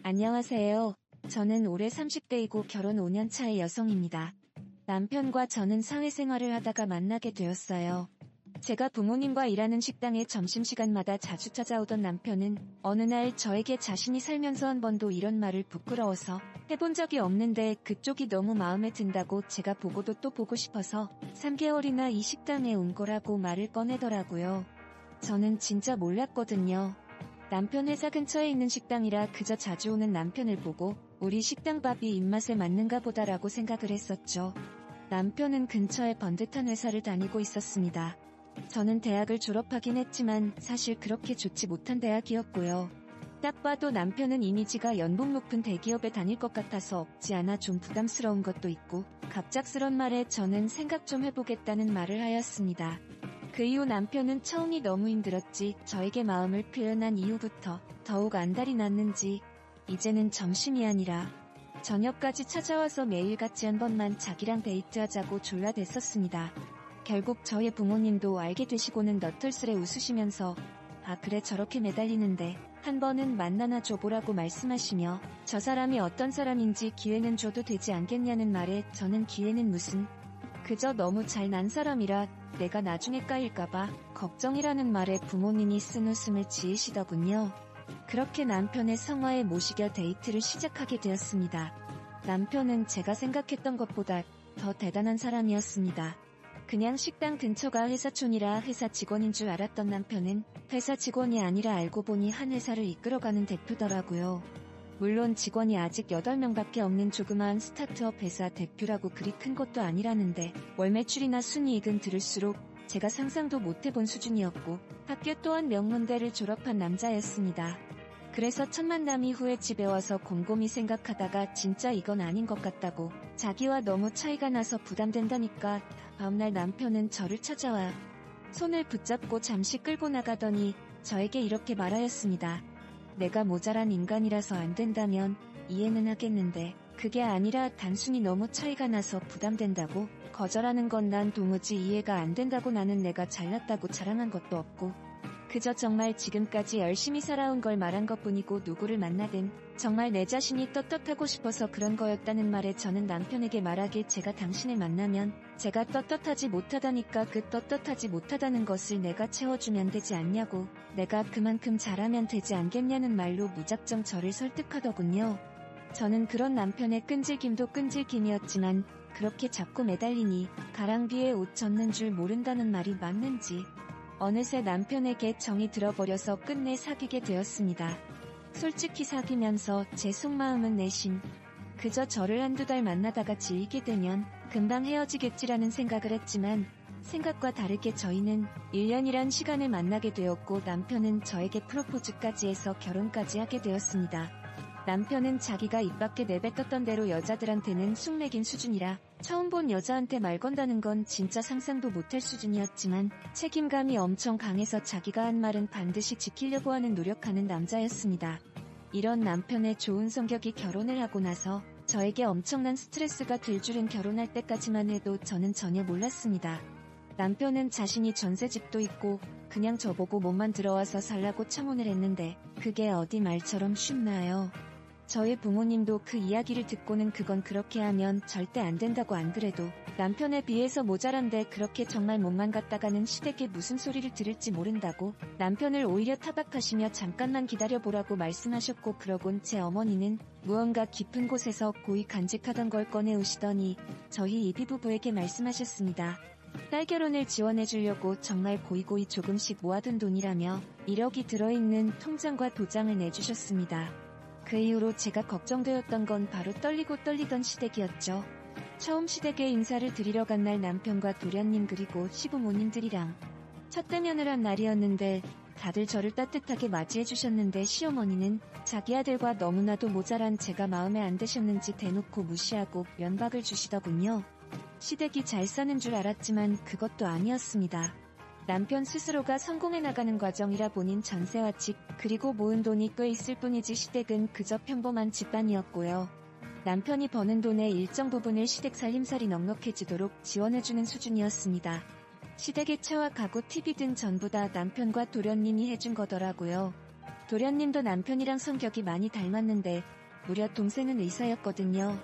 안녕하세요. 저는 올해 30대이고 결혼 5년 차의 여성입니다. 남편과 저는 사회생활을 하다가 만나게 되었어요. 제가 부모님과 일하는 식당에 점심시간마다 자주 찾아오던 남편은 어느 날 저에게 자신이 살면서 한 번도 이런 말을 부끄러워서 해본 적이 없는데 그쪽이 너무 마음에 든다고 제가 보고도 또 보고 싶어서 3개월이나 이 식당에 온 거라고 말을 꺼내더라고요. 저는 진짜 몰랐거든요. 남편 회사 근처에 있는 식당이라 그저 자주 오는 남편을 보고 우리 식당 밥이 입맛에 맞는가 보다라고 생각을 했었죠. 남편은 근처에 번듯한 회사를 다니고 있었습니다. 저는 대학을 졸업하긴 했지만 사실 그렇게 좋지 못한 대학이었고요. 딱 봐도 남편은 이미지가 연봉 높은 대기업에 다닐 것 같아서 없지 않아 좀 부담스러운 것도 있고 갑작스런 말에 저는 생각 좀 해보겠다는 말을 하였습니다. 그 이후 남편은 처음이 너무 힘들었지 저에게 마음을 표현한 이후부터 더욱 안달이 났는지 이제는 점심이 아니라 저녁까지 찾아와서 매일같이 한 번만 자기랑 데이트하자고 졸라댔었습니다. 결국 저의 부모님도 알게 되시고는 너털스레 웃으시면서 아 그래 저렇게 매달리는데 한 번은 만나나 줘보라고 말씀하시며 저 사람이 어떤 사람인지 기회는 줘도 되지 않겠냐는 말에 저는 기회는 무슨 그저 너무 잘난 사람이라 내가 나중에 까일까봐 걱정이라는 말에 부모님이 쓴 웃음을 지으시더군요. 그렇게 남편의 성화에 모시겨 데이트를 시작하게 되었습니다. 남편은 제가 생각했던 것보다 더 대단한 사람이었습니다. 그냥 식당 근처가 회사촌이라 회사 직원인 줄 알았던 남편은 회사 직원이 아니라 알고 보니 한 회사를 이끌어가는 대표더라고요. 물론 직원이 아직 8명밖에 없는 조그마한 스타트업 회사 대표라고 그리 큰 것도 아니라는데 월 매출이나 순이익은 들을수록 제가 상상도 못해본 수준이었고 학교 또한 명문대를 졸업한 남자였습니다. 그래서 첫 만남 이후에 집에 와서 곰곰이 생각하다가 진짜 이건 아닌 것 같다고 자기와 너무 차이가 나서 부담된다니까 다음날 남편은 저를 찾아와 손을 붙잡고 잠시 끌고 나가더니 저에게 이렇게 말하였습니다. 내가 모자란 인간이라서 안 된다면 이해는 하겠는데 그게 아니라 단순히 너무 차이가 나서 부담된다고 거절하는 건 난 도무지 이해가 안 된다고 나는 내가 잘났다고 자랑한 것도 없고 그저 정말 지금까지 열심히 살아온 걸 말한 것뿐이고 누구를 만나든 정말 내 자신이 떳떳하고 싶어서 그런 거였다는 말에 저는 남편에게 말하길 제가 당신을 만나면 제가 떳떳하지 못하다니까 그 떳떳하지 못하다는 것을 내가 채워주면 되지 않냐고 내가 그만큼 잘하면 되지 않겠냐는 말로 무작정 저를 설득하더군요. 저는 그런 남편의 끈질김도 끈질김이었지만 그렇게 자꾸 매달리니 가랑비에 옷 젖는 줄 모른다는 말이 맞는지 어느새 남편에게 정이 들어버려서 끝내 사귀게 되었습니다. 솔직히 사귀면서 제 속마음은 내심 그저 저를 한두 달 만나다가 질리게 되면 금방 헤어지겠지라는 생각을 했지만 생각과 다르게 저희는 1년이란 시간을 만나게 되었고 남편은 저에게 프로포즈까지 해서 결혼까지 하게 되었습니다. 남편은 자기가 입 밖에 내뱉었던 대로 여자들한테는 쑥맥인 수준이라 처음 본 여자한테 말 건다는 건 진짜 상상도 못할 수준이었지만 책임감이 엄청 강해서 자기가 한 말은 반드시 지키려고 하는 노력하는 남자였습니다. 이런 남편의 좋은 성격이 결혼을 하고 나서 저에게 엄청난 스트레스가 될 줄은 결혼할 때까지만 해도 저는 전혀 몰랐습니다. 남편은 자신이 전세집도 있고 그냥 저보고 몸만 들어와서 살라고 청혼을 했는데 그게 어디 말처럼 쉽나요? 저희 부모님도 그 이야기를 듣고는 그건 그렇게 하면 절대 안 된다고 안 그래도 남편에 비해서 모자란데 그렇게 정말 몸만 갖다가는 시댁에 무슨 소리를 들을지 모른다고 남편을 오히려 타박하시며 잠깐만 기다려보라고 말씀하셨고 그러곤 제 어머니는 무언가 깊은 곳에서 고이 간직하던 걸 꺼내오시더니 저희 이비 부부에게 말씀하셨습니다. 딸 결혼을 지원해주려고 정말 고이고이 조금씩 모아둔 돈이라며 1억이 들어있는 통장과 도장을 내주셨습니다. 그 이후로 제가 걱정되었던 건 바로 떨리던 시댁이었죠. 처음 시댁에 인사를 드리러 간 날 남편과 도련님 그리고 시부모님들이랑 첫 대면을 한 날이었는데 다들 저를 따뜻하게 맞이해주셨는데 시어머니는 자기 아들과 너무나도 모자란 제가 마음에 안 드셨는지 대놓고 무시하고 면박을 주시더군요. 시댁이 잘 사는 줄 알았지만 그것도 아니었습니다. 남편 스스로가 성공해 나가는 과정이라 본인 전세와 집 그리고 모은 돈이 꽤 있을 뿐이지 시댁은 그저 평범한 집안이었고요. 남편이 버는 돈의 일정 부분을 시댁 살림살이 넉넉해지도록 지원해주는 수준이었습니다. 시댁의 차와 가구, TV 등 전부 다 남편과 도련님이 해준 거더라고요. 도련님도 남편이랑 성격이 많이 닮았는데 무려 동생은 의사였거든요.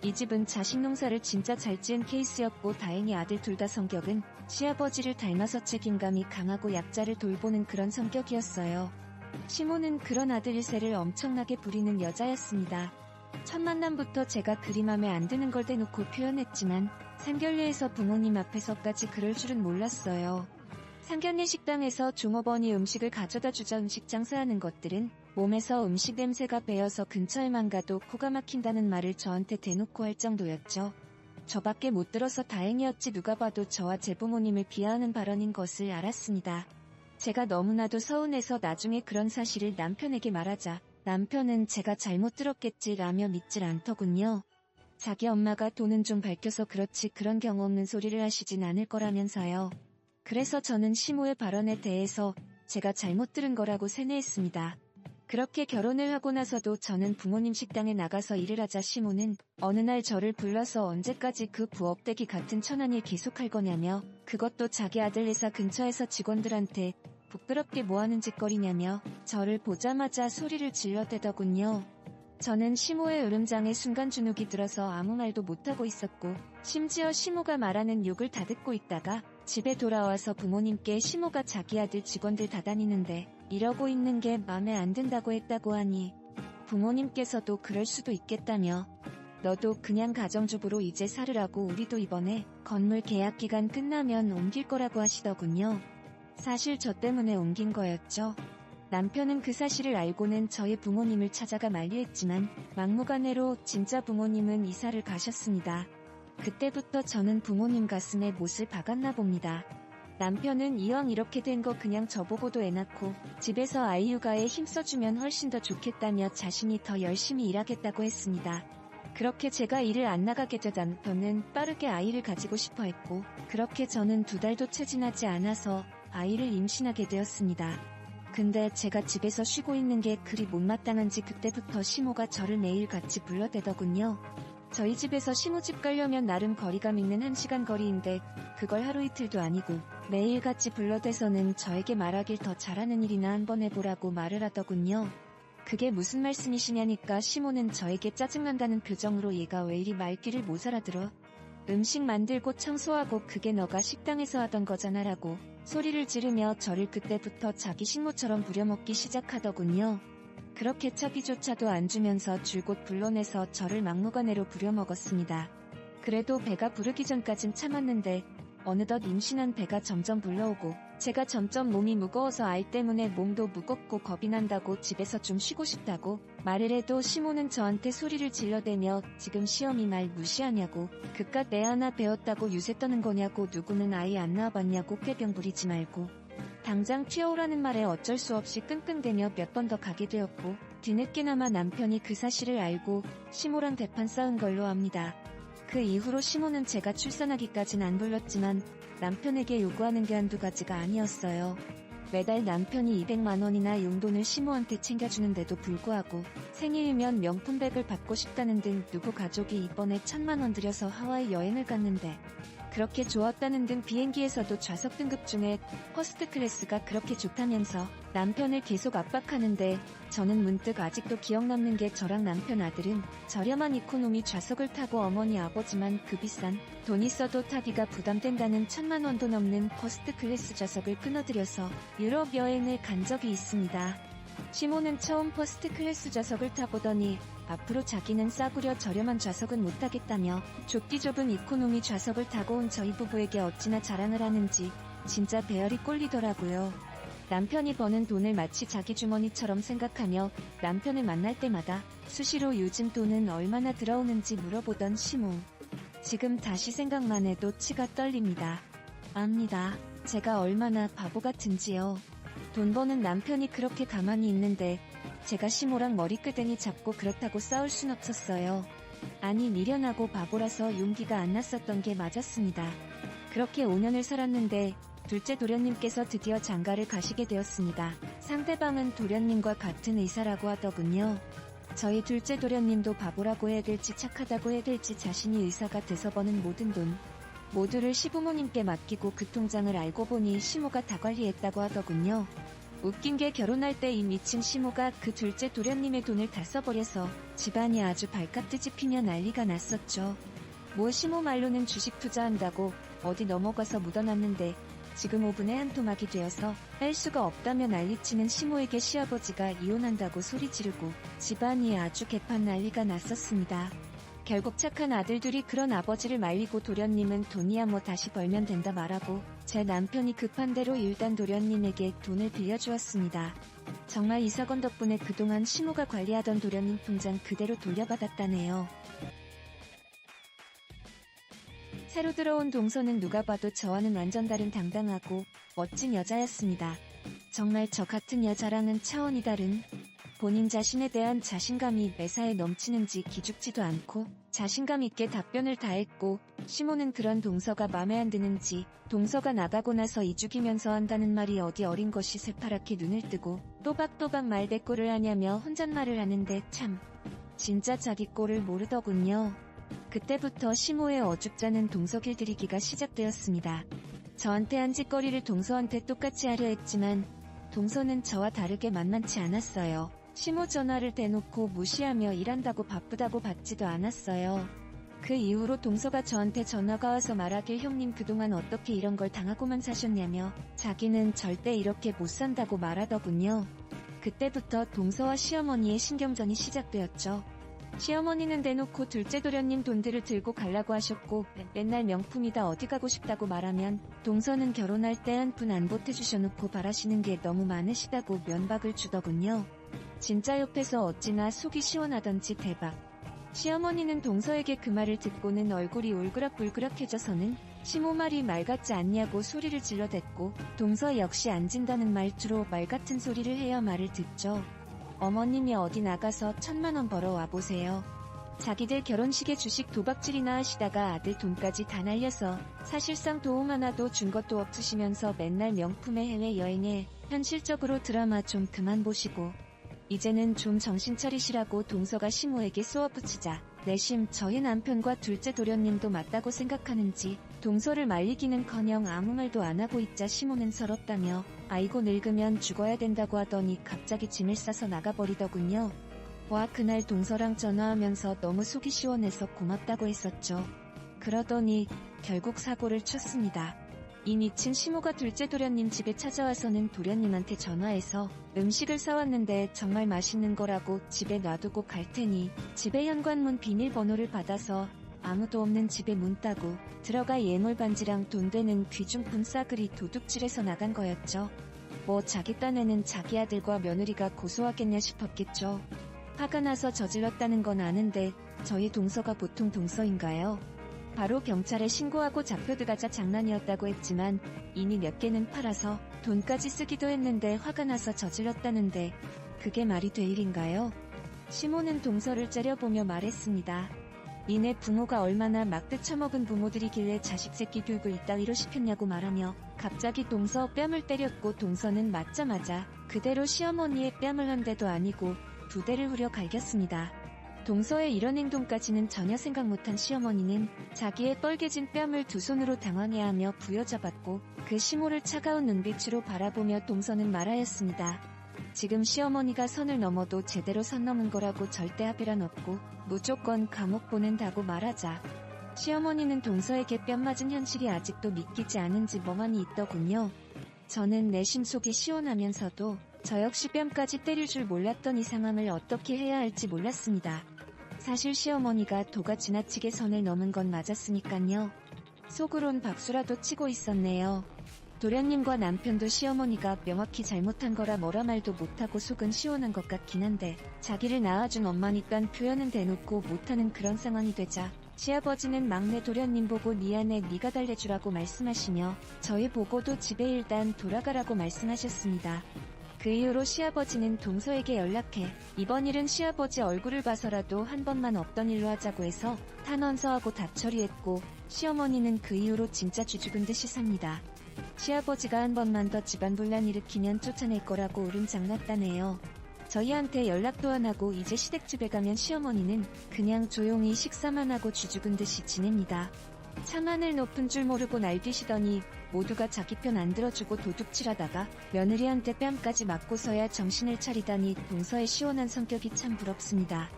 이 집은 자식 농사를 진짜 잘 지은 케이스였고 다행히 아들 둘 다 성격은 시아버지를 닮아서 책임감이 강하고 약자를 돌보는 그런 성격이었어요. 시모는 그런 아들 일세를 엄청나게 부리는 여자였습니다. 첫 만남부터 제가 그리 맘에 안 드는 걸 대놓고 표현했지만 상견례에서 부모님 앞에서까지 그럴 줄은 몰랐어요. 상견례 식당에서 종업원이 음식을 가져다 주자 음식 장사하는 것들은 몸에서 음식 냄새가 배어서 근처에만 가도 코가 막힌다는 말을 저한테 대놓고 할 정도였죠. 저밖에 못 들어서 다행이었지 누가 봐도 저와 제 부모님을 비하하는 발언인 것을 알았습니다. 제가 너무나도 서운해서 나중에 그런 사실을 남편에게 말하자 남편은 제가 잘못 들었겠지라며 믿질 않더군요. 자기 엄마가 돈은 좀 밝혀서 그렇지 그런 경우 없는 소리를 하시진 않을 거라면서요. 그래서 저는 시모의 발언에 대해서 제가 잘못 들은 거라고 세뇌했습니다. 그렇게 결혼을 하고 나서도 저는 부모님 식당에 나가서 일을 하자 시모는 어느 날 저를 불러서 언제까지 그 부업대기 같은 천한 일 계속할 거냐며 그것도 자기 아들 회사 근처에서 직원들한테 부끄럽게 뭐하는 짓거리냐며 저를 보자마자 소리를 질러대더군요. 저는 시모의 으름장에 순간 주눅이 들어서 아무 말도 못하고 있었고 심지어 시모가 말하는 욕을 다 듣고 있다가 집에 돌아와서 부모님께 시모가 자기 아들 직원들 다 다니는데 이러고 있는 게 맘에 안 든다고 했다고 하니 부모님께서도 그럴 수도 있겠다며 너도 그냥 가정주부로 이제 살으라고 우리도 이번에 건물 계약 기간 끝나면 옮길 거라고 하시더군요. 사실 저 때문에 옮긴 거였죠. 남편은 그 사실을 알고는 저희 부모님을 찾아가 만류했지만 막무가내로 진짜 부모님은 이사를 가셨습니다. 그때부터 저는 부모님 가슴에 못을 박았나 봅니다. 남편은 이왕 이렇게 된 거 그냥 저보고도 애 낳고 집에서 아이 육아에 힘써주면 훨씬 더 좋겠다며 자신이 더 열심히 일하겠다고 했습니다. 그렇게 제가 일을 안 나가게 되자 남편은 빠르게 아이를 가지고 싶어 했고 그렇게 저는 2달도 채 지나지 않아서 아이를 임신하게 되었습니다. 근데 제가 집에서 쉬고 있는 게 그리 못마땅한지 그때부터 시모가 저를 매일 같이 불러대더군요. 저희 집에서 시모집 가려면 나름 거리감 있는 1시간 거리인데 그걸 하루 이틀도 아니고 매일 같이 불러대서는 저에게 말하길 더 잘하는 일이나 한번 해보라고 말을 하더군요. 그게 무슨 말씀이시냐니까 시모는 저에게 짜증난다는 표정으로 얘가 왜 이리 말귀를 못 알아들어? 음식 만들고 청소하고 그게 너가 식당에서 하던 거잖아 라고 소리를 지르며 저를 그때부터 자기 식모처럼 부려먹기 시작하더군요. 그렇게 차비조차도 안 주면서 줄곧 불러내서 저를 막무가내로 부려먹었습니다. 그래도 배가 부르기 전까진 참았는데 어느덧 임신한 배가 점점 불러오고 제가 점점 몸이 무거워서 아이 때문에 몸도 무겁고 겁이 난다고 집에서 좀 쉬고 싶다고 말을 해도 시모는 저한테 소리를 질러대며 지금 시험이 말 무시하냐고 그깟 내 하나 배웠다고 유세 떠는 거냐고 누구는 아이 안 낳아봤냐고 꾀병 부리지 말고 당장 튀어오라는 말에 어쩔 수 없이 끙끙대며 몇 번 더 가게 되었고 뒤늦게나마 남편이 그 사실을 알고 시모랑 대판 싸운 걸로 압니다. 그 이후로 시모는 제가 출산하기까진 안 불렀지만 남편에게 요구하는 게 한두 가지가 아니었어요. 매달 남편이 200만 원이나 용돈을 시모한테 챙겨주는데도 불구하고 생일이면 명품백을 받고 싶다는 등 누구 가족이 이번에 1000만 원 들여서 하와이 여행을 갔는데 그렇게 좋았다는 등 비행기에서도 좌석 등급 중에 퍼스트 클래스가 그렇게 좋다면서 남편을 계속 압박하는데 저는 문득 아직도 기억 남는 게 저랑 남편 아들은 저렴한 이코노미 좌석을 타고 어머니 아버지만 그 비싼 돈 있어도 타기가 부담된다는 1000만 원도 넘는 퍼스트 클래스 좌석을 끊어들여서 유럽 여행을 간 적이 있습니다. 시모는 처음 퍼스트 클래스 좌석을 타보더니 앞으로 자기는 싸구려 저렴한 좌석은 못 타겠다며 좁디 좁은 이코노미 좌석을 타고 온 저희 부부에게 어찌나 자랑을 하는지 진짜 배열이 꼴리더라고요. 남편이 버는 돈을 마치 자기 주머니처럼 생각하며 남편을 만날 때마다 수시로 요즘 돈은 얼마나 들어오는지 물어보던 시모. 지금 다시 생각만 해도 치가 떨립니다. 압니다. 제가 얼마나 바보 같은지요. 돈 버는 남편이 그렇게 가만히 있는데 제가 시모랑 머리끄댕이 잡고 그렇다고 싸울 순 없었어요. 아니 미련하고 바보라서 용기가 안 났었던 게 맞았습니다. 그렇게 5년을 살았는데 둘째 도련님께서 드디어 장가를 가시게 되었습니다. 상대방은 도련님과 같은 의사라고 하더군요. 저희 둘째 도련님도 바보라고 해야 될지 착하다고 해야 될지 자신이 의사가 돼서 버는 모든 돈 모두를 시부모님께 맡기고 그 통장을 알고 보니 시모가 다 관리했다고 하더군요. 웃긴 게 결혼할 때 이 미친 시모가 그 둘째 도련님의 돈을 다 써버려서 집안이 아주 발칵 뒤집히며 난리가 났었죠. 뭐 시모 말로는 주식 투자한다고 어디 넘어가서 묻어놨는데 지금 5분에 한 토막이 되어서 뺄 수가 없다며 난리치는 시모에게 시아버지가 이혼한다고 소리 지르고 집안이 아주 개판 난리가 났었습니다. 결국 착한 아들들이 그런 아버지를 말리고 도련님은 돈이야 뭐 다시 벌면 된다 말하고 제 남편이 급한 대로 일단 도련님에게 돈을 빌려주었습니다. 정말 이 사건 덕분에 그동안 시모가 관리하던 도련님 통장 그대로 돌려받았다네요. 새로 들어온 동서는 누가 봐도 저와는 완전 다른 당당하고 멋진 여자였습니다. 정말 저 같은 여자랑은 차원이 다른, 본인 자신에 대한 자신감이 매사에 넘치는지 기죽지도 않고 자신감 있게 답변을 다했고, 시모는 그런 동서가 맘에 안 드는지 동서가 나가고 나서 이죽이면서 한다는 말이 어디 어린 것이 새파랗게 눈을 뜨고 또박또박 말대꾸를 하냐며 혼잣말을 하는데 참 진짜 자기 꼴을 모르더군요. 그때부터 시모의 어줍잖은 동서길 들이기가 시작되었습니다. 저한테 한 짓거리를 동서한테 똑같이 하려 했지만 동서는 저와 다르게 만만치 않았어요. 시모 전화를 대놓고 무시하며 일한다고 바쁘다고 받지도 않았어요. 그 이후로 동서가 저한테 전화가 와서 말하길 형님 그동안 어떻게 이런 걸 당하고만 사셨냐며 자기는 절대 이렇게 못 산다고 말하더군요. 그때부터 동서와 시어머니의 신경전이 시작되었죠. 시어머니는 대놓고 둘째 도련님 돈들을 들고 가려고 하셨고 맨날 명품이다 어디 가고 싶다고 말하면 동서는 결혼할 때 한 푼 안 보태주셔놓고 바라시는 게 너무 많으시다고 면박을 주더군요. 진짜 옆에서 어찌나 속이 시원하던지 대박. 시어머니는 동서에게 그 말을 듣고는 얼굴이 울그락불그락해져서는 시모 말이 말 같지 않냐고 소리를 질러댔고 동서 역시 안 진다는 말투로 말 같은 소리를 해야 말을 듣죠. 어머님이 어디 나가서 1,000만 원 벌어와 보세요. 자기들 결혼식에 주식 도박질이나 하시다가 아들 돈까지 다 날려서 사실상 도움 하나도 준 것도 없으시면서 맨날 명품의 해외여행에 현실적으로 드라마 좀 그만 보시고 이제는 좀 정신 차리시라고 동서가 시모에게 쏘아붙이자 내심 저희 남편과 둘째 도련님도 맞다고 생각하는지 동서를 말리기는커녕 아무 말도 안 하고 있자 시모는 서럽다며 아이고 늙으면 죽어야 된다고 하더니 갑자기 짐을 싸서 나가버리더군요. 와 그날 동서랑 전화하면서 너무 속이 시원해서 고맙다고 했었죠. 그러더니 결국 사고를 쳤습니다. 이 미친 시모가 둘째 도련님 집에 찾아와서는 도련님한테 전화해서 음식을 사왔는데 정말 맛있는 거라고 집에 놔두고 갈 테니 집에 현관문 비밀번호를 받아서 아무도 없는 집에 문 따고 들어가 예물 반지랑 돈 되는 귀중품 싸그리 도둑질해서 나간 거였죠. 뭐 자기 딴에는 자기 아들과 며느리가 고소하겠냐 싶었겠죠. 화가 나서 저질렀다는 건 아는데 저희 동서가 보통 동서인가요? 바로 경찰에 신고하고 잡혀 들어가자 장난이었다고 했지만 이미 몇 개는 팔아서 돈까지 쓰기도 했는데 화가 나서 저질렀다는데 그게 말이 될 일인가요? 시모는 동서를 째려보며 말했습니다. 니네 부모가 얼마나 막대 처먹은 부모들이길래 자식 새끼 교육을 이따위로 시켰냐고 말하며 갑자기 동서 뺨을 때렸고 동서는 맞자마자 그대로 시어머니의 뺨을 한 대도 아니고 2대를 후려 갈겼습니다. 동서의 이런 행동까지는 전혀 생각 못한 시어머니는 자기의 뻘개진 뺨을 두 손으로 당황해하며 부여잡았고 그 시모를 차가운 눈빛으로 바라보며 동서는 말하였습니다. 지금 시어머니가 선을 넘어도 제대로 선 넘은 거라고 절대 합의란 없고 무조건 감옥 보낸다고 말하자 시어머니는 동서에게 뺨 맞은 현실이 아직도 믿기지 않은지 멍하니 있더군요. 저는 내심 속이 시원하면서도 저 역시 뺨까지 때릴 줄 몰랐던 이 상황을 어떻게 해야 할지 몰랐습니다. 사실 시어머니가 도가 지나치게 선을 넘은 건 맞았으니깐요. 속으론 박수라도 치고 있었네요. 도련님과 남편도 시어머니가 명확히 잘못한 거라 뭐라 말도 못하고 속은 시원한 것 같긴 한데 자기를 낳아준 엄마니깐 표현은 대놓고 못하는 그런 상황이 되자 시아버지는 막내 도련님 보고 미안해 네가 달래주라고 말씀하시며 저희 보고도 집에 일단 돌아가라고 말씀하셨습니다. 그 이후로 시아버지는 동서에게 연락해 이번 일은 시아버지 얼굴을 봐서라도 한 번만 없던 일로 하자고 해서 탄원서하고 다 처리했고 시어머니는 그 이후로 진짜 쥐죽은 듯이 삽니다. 시아버지가 한 번만 더 집안 분란 일으키면 쫓아낼 거라고 울음장났다네요. 저희한테 연락도 안 하고 이제 시댁집에 가면 시어머니는 그냥 조용히 식사만 하고 쥐죽은 듯이 지냅니다. 차만을 높은 줄 모르고 날뛰시더니 모두가 자기 편 안 들어주고 도둑질하다가 며느리한테 뺨까지 맞고서야 정신을 차리다니 동서의 시원한 성격이 참 부럽습니다.